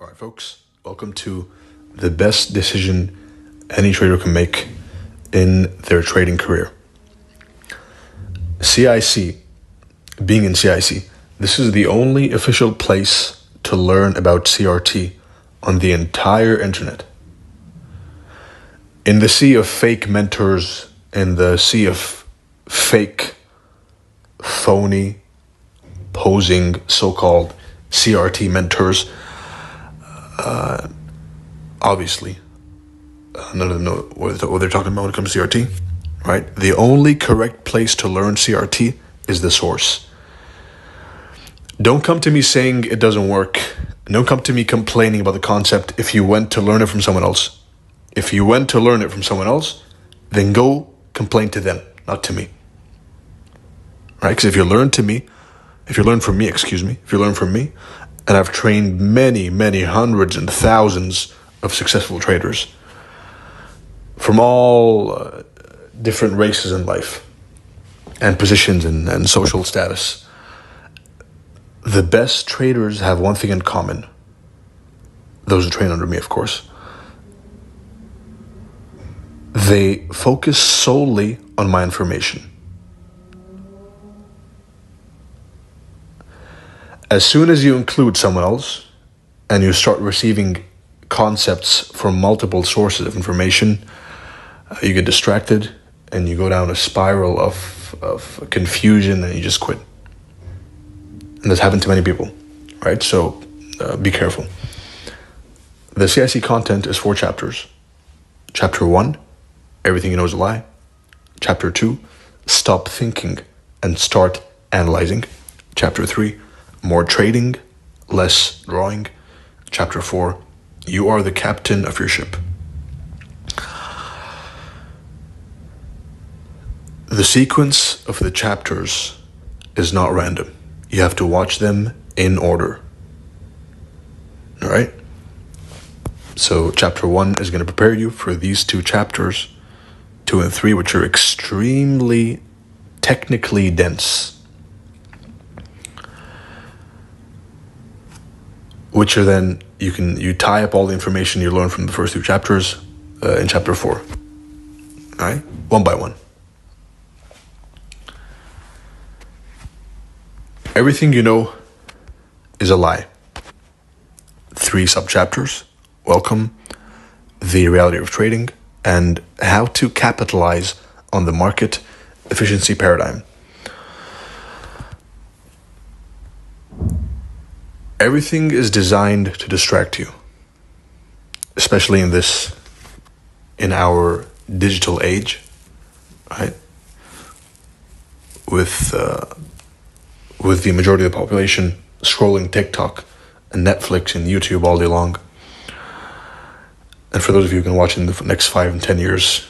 All right, folks, welcome to the best decision any trader can make in their trading career. CIC, being in CIC, this is the only official place to learn about CRT on the entire internet. In the sea of fake mentors, in the sea of fake, phony, posing so-called CRT mentors, obviously, none of them know what they're talking about when it comes to CRT, right? The only correct place to learn CRT is the source. Don't come to me saying it doesn't work. Don't come to me complaining about the concept if you went to learn it from someone else. If you went to learn it from someone else, then go complain to them, not to me. Right? Because if you learn from me, and I've trained many hundreds and thousands of successful traders from all different races in life and positions and social status. The best traders have one thing in common. Those who train under me, of course. They focus solely on my information. As soon as you include someone else and you start receiving concepts from multiple sources of information, you get distracted and you go down a spiral of confusion and you just quit. And that's happened to many people, right? So be careful. The CIC content is 4 chapters. Chapter 1, everything you know is a lie. Chapter 2, stop thinking and start analyzing. Chapter 3, more trading, less drawing. Chapter 4, you are the captain of your ship. The sequence of the chapters is not random. You have to watch them in order. All right? So chapter 1 is going to prepare you for these 2 chapters, 2 and 3, which are extremely technically dense. Which are then, you tie up all the information you learned from the first 2 chapters in chapter 4. All right? One by one. Everything you know is a lie. 3 sub-chapters. Welcome, the reality of trading, and how to capitalize on the market efficiency paradigm. Everything is designed to distract you, especially in our digital age, right? With the majority of the population scrolling TikTok and Netflix and YouTube all day long. And for those of you who can watch in the next 5 and 10 years,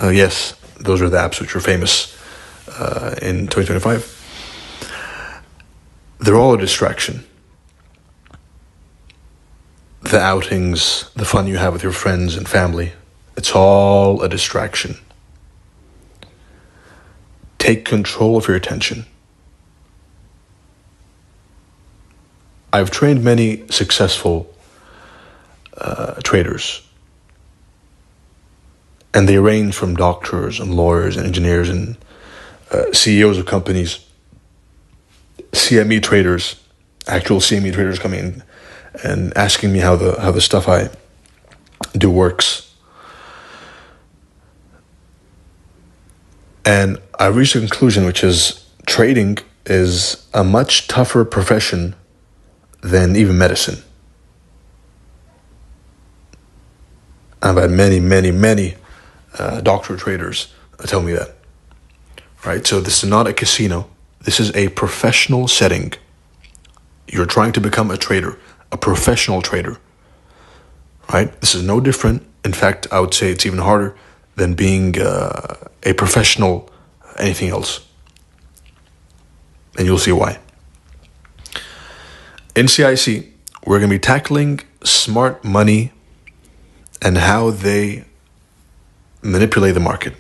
yes, those are the apps which are famous in 2025. They're all a distraction. The outings, the fun you have with your friends and family, it's all a distraction. Take control of your attention. I've trained many successful traders, and they range from doctors and lawyers and engineers and CEOs of companies, CME traders, actual CME traders coming in and asking me how the stuff I do works. And I reached a conclusion, which is trading is a much tougher profession than even medicine. I've had many doctor traders tell me that. Right? So this is not a casino. This is a professional setting. You're trying to become a trader, a professional trader. Right? This is no different. In fact, I would say it's even harder than being a professional anything else. And you'll see why. In CIC, we're going to be tackling smart money and how they manipulate the market.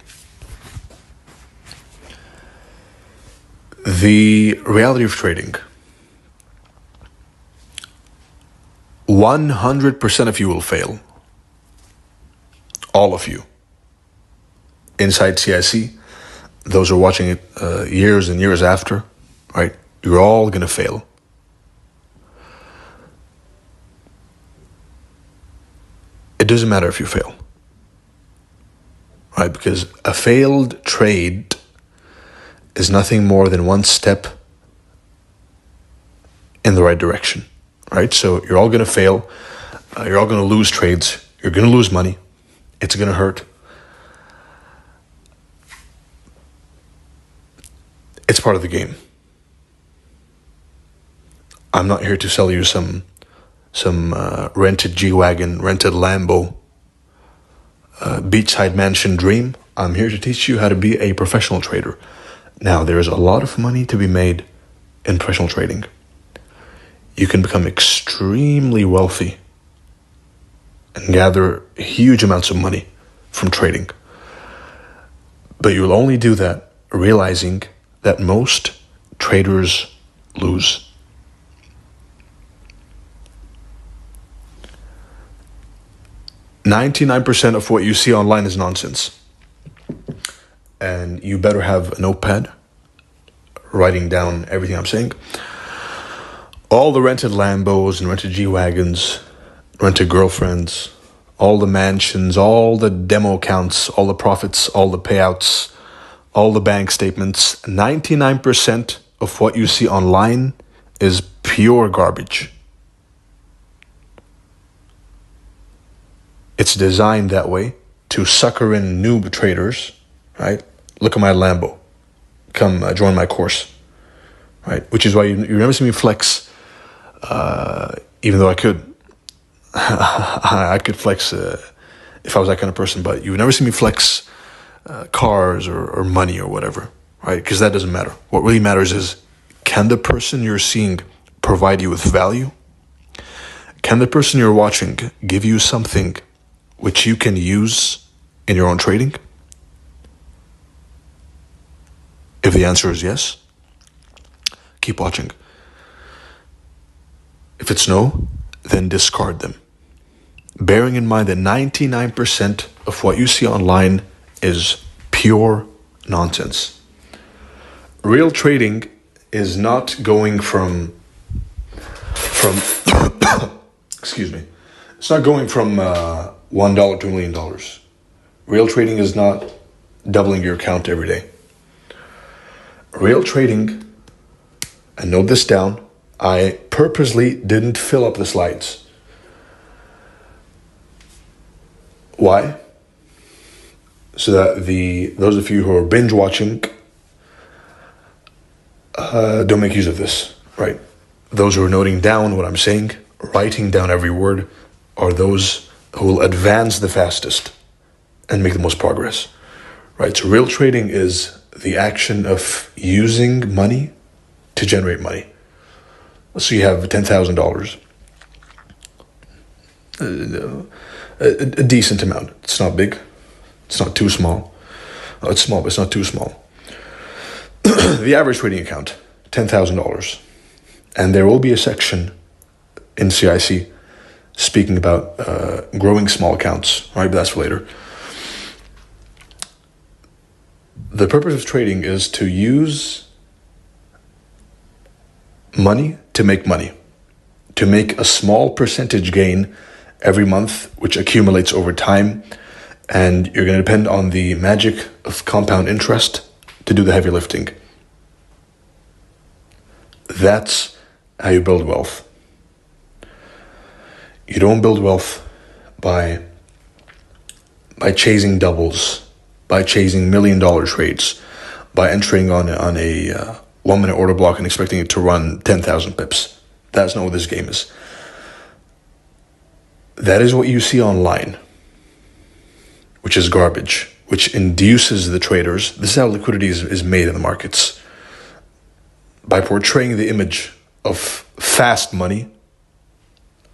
The reality of trading. 100% of you will fail. All of you. Inside CIC, those who are watching it years and years after, right? You're all going to fail. It doesn't matter if you fail, right? Because a failed trade is nothing more than one step in the right direction, right? So you're all going to fail. You're all going to lose trades. You're going to lose money. It's going to hurt. It's part of the game. I'm not here to sell you some rented G-Wagon, rented Lambo, beachside mansion dream. I'm here to teach you how to be a professional trader. Now, there is a lot of money to be made in professional trading. You can become extremely wealthy and gather huge amounts of money from trading. But you'll only do that realizing that most traders lose. %99 of what you see online is nonsense. And you better have a notepad writing down everything I'm saying. All the rented Lambos and rented G-Wagons, rented girlfriends, all the mansions, all the demo accounts, all the profits, all the payouts, all the bank statements, 99% of what you see online is pure garbage. It's designed that way to sucker in noob traders, right? Look at my Lambo. Come join my course, right? Which is why you never see me flex, even though I could. I could flex if I was that kind of person, but you would never see me flex cars or money or whatever, right? Because that doesn't matter. What really matters is, can the person you're seeing provide you with value? Can the person you're watching give you something which you can use in your own trading? If the answer is yes, keep watching. If it's no, then discard them. Bearing in mind that 99% of what you see online is pure nonsense. Real trading is not going from excuse me. It's not going from $1 to $1 million. Real trading is not doubling your account every day. Real trading, and note this down, I purposely didn't fill up the slides. Why? So that those of you who are binge watching don't make use of this, right? Those who are noting down what I'm saying, writing down every word, are those who will advance the fastest and make the most progress, right? So real trading is the action of using money to generate money. Let's say you have $10,000, a decent amount. It's not big. It's not too small. Oh, it's small, but it's not too small. The average trading account, $10,000. And there will be a section in CIC speaking about growing small accounts, right? But that's for later. The purpose of trading is to use money to make money, to make a small percentage gain every month, which accumulates over time. And you're going to depend on the magic of compound interest to do the heavy lifting. That's how you build wealth. You don't build wealth by chasing doubles, by chasing $1 million trades, by entering on a 1 minute order block and expecting it to run 10,000 pips. That's not what this game is. That is what you see online, which is garbage, which induces the traders. This is how liquidity is made in the markets. By portraying the image of fast money,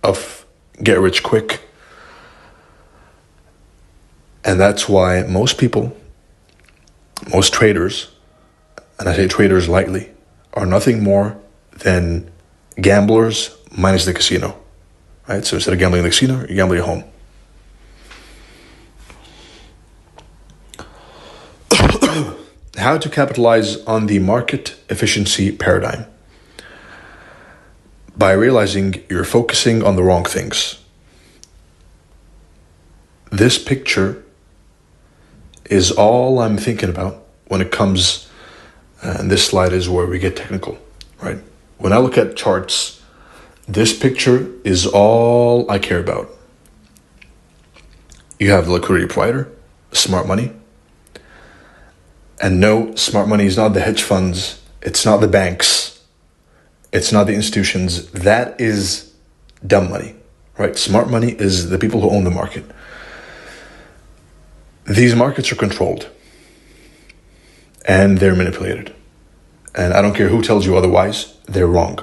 of get rich quick. And that's why most people, most traders, and I say traders lightly, are nothing more than gamblers minus the casino. right? So instead of gambling in the casino, you gamble at home. How to capitalize on the market efficiency paradigm. By realizing you're focusing on the wrong things. This picture is all I'm thinking about when it comes, and this slide is where we get technical, right? When I look at charts, this picture is all I care about. You have the liquidity provider, smart money. And no, smart money is not the hedge funds. It's not the banks. It's not the institutions. That is dumb money, right? Smart money is the people who own the market. These markets are controlled and they're manipulated. And I don't care who tells you otherwise, they're wrong.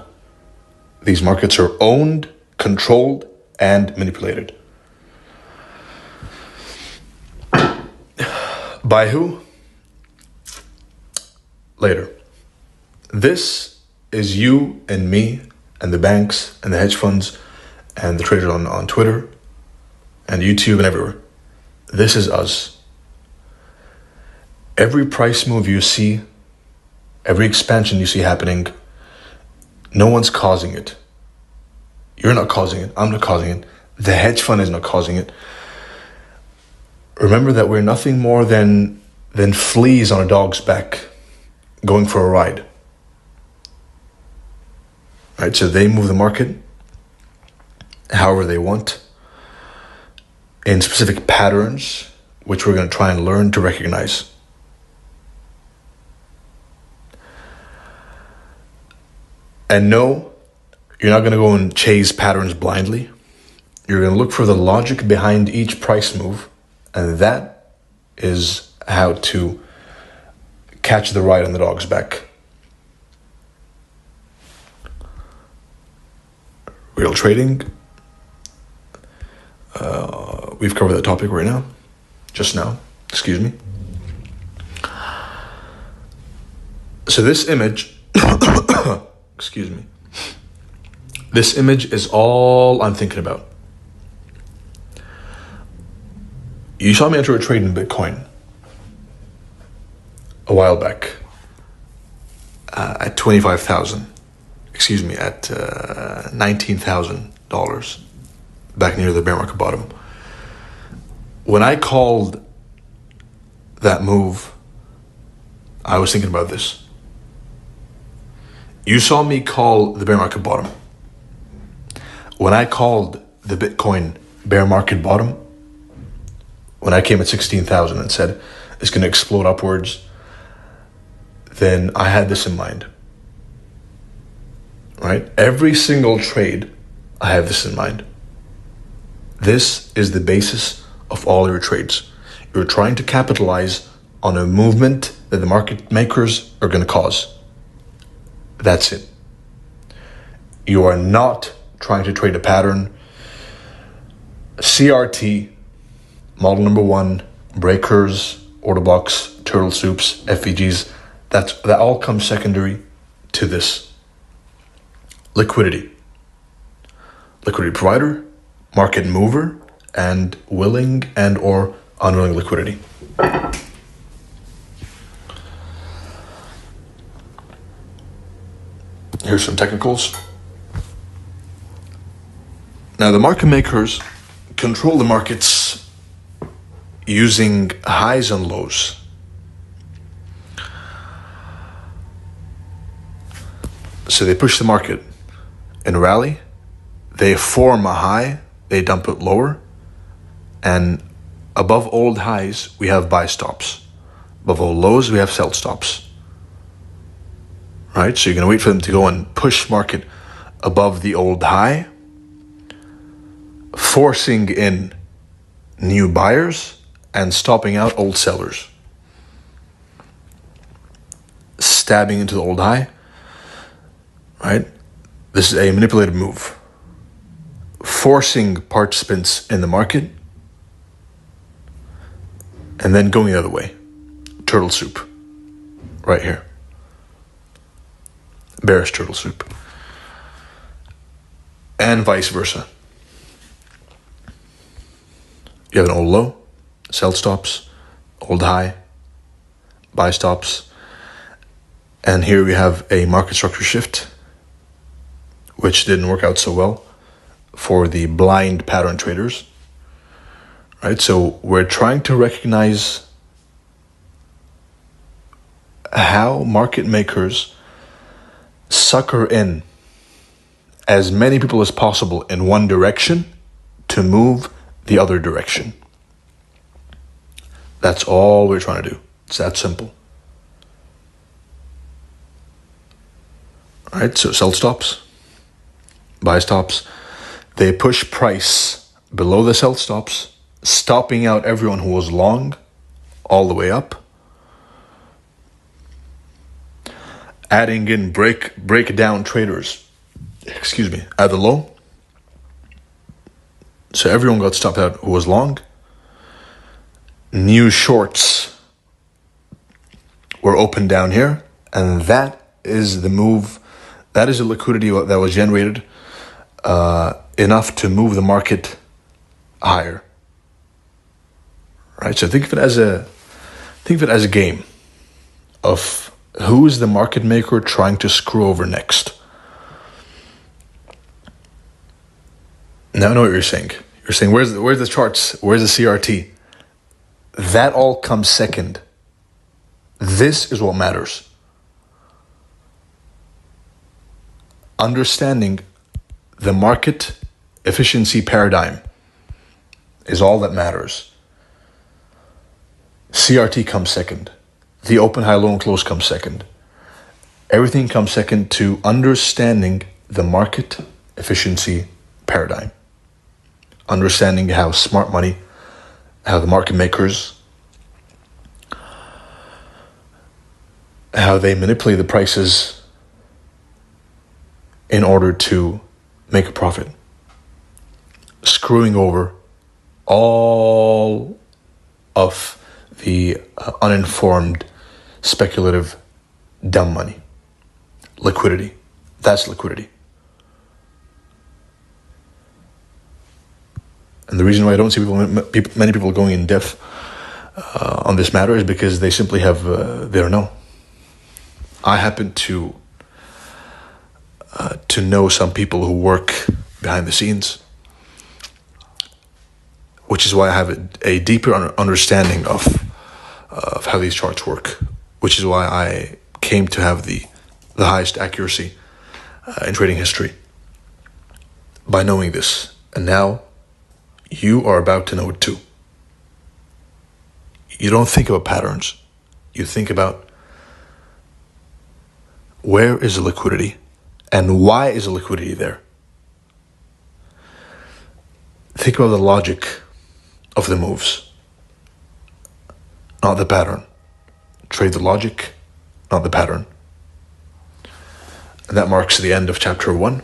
These markets are owned, controlled, and manipulated. By who? Later. This is you and me and the banks and the hedge funds and the traders on Twitter and YouTube and everywhere. This is us. Every price move you see, every expansion you see happening, no one's causing it. You're not causing it. I'm not causing it. The hedge fund is not causing it. Remember that we're nothing more than fleas on a dog's back going for a ride. Right? So they move the market however they want in specific patterns, which we're going to try and learn to recognize. And no, you're not going to go and chase patterns blindly. You're going to look for the logic behind each price move, and that is how to catch the ride on the dog's back. Real trading. We've covered that topic right now. Just now. Excuse me. So this image, excuse me. This image is all I'm thinking about. You saw me enter a trade in Bitcoin a while back at 25,000. Excuse me, at $19,000 back near the bear market bottom. When I called that move, I was thinking about this. You saw me call the bear market bottom. When I called the Bitcoin bear market bottom, when I came at 16,000 and said it's going to explode upwards, then I had this in mind. Right? Every single trade, I have this in mind. This is the basis of all your trades. You're trying to capitalize on a movement that the market makers are going to cause. That's it. You are not trying to trade a pattern. CRT, model number 1, breakers, order blocks, turtle soups, FVGs, that all comes secondary to this. Liquidity. Liquidity provider, market mover, and willing and or unwilling liquidity. Here's some technicals. Now the market makers control the markets using highs and lows. So they push the market in a rally, they form a high, they dump it lower, and above old highs we have buy stops. Above all lows we have sell stops. Right? So you're going to wait for them to go and push market above the old high, forcing in new buyers and stopping out old sellers. Stabbing into the old high. Right? This is a manipulative move. Forcing participants in the market and then going the other way. Turtle soup. Right here. Bearish turtle soup. And vice versa. You have an old low, sell stops, old high, buy stops. And here we have a market structure shift, which didn't work out so well for the blind pattern traders. Right? So we're trying to recognize how market makers sucker in as many people as possible in one direction to move the other direction. That's all we're trying to do. It's that simple. All right, so sell stops, buy stops. They push price below the sell stops, stopping out everyone who was long all the way up. Adding in breakdown traders, at the low. So everyone got stopped out who was long. New shorts were opened down here, and that is the move. That is the liquidity that was generated enough to move the market higher. Right. So think of it as a game of who is the market maker trying to screw over next. Now I know what you're saying. You're saying, where's the charts? Where's the CRT? That all comes second. This is what matters. Understanding the market efficiency paradigm is all that matters. CRT comes second. The open, high, low, and close comes second. Everything comes second to understanding the market efficiency paradigm. Understanding how smart money, how the market makers, how they manipulate the prices in order to make a profit. Screwing over all of the uninformed, speculative, dumb money. Liquidity. That's liquidity. And the reason why I don't see many people going in depth on this matter is because they simply have they don't know. I happen to know some people who work behind the scenes, which is why I have a deeper understanding of how these charts work, which is why I came to have the highest accuracy in trading history by knowing this. And now you are about to know it too. You don't think about patterns. You think about where is the liquidity and why is the liquidity there. Think about the logic of the moves, not the pattern. Trade the logic, not the pattern. And that marks the end of chapter 1.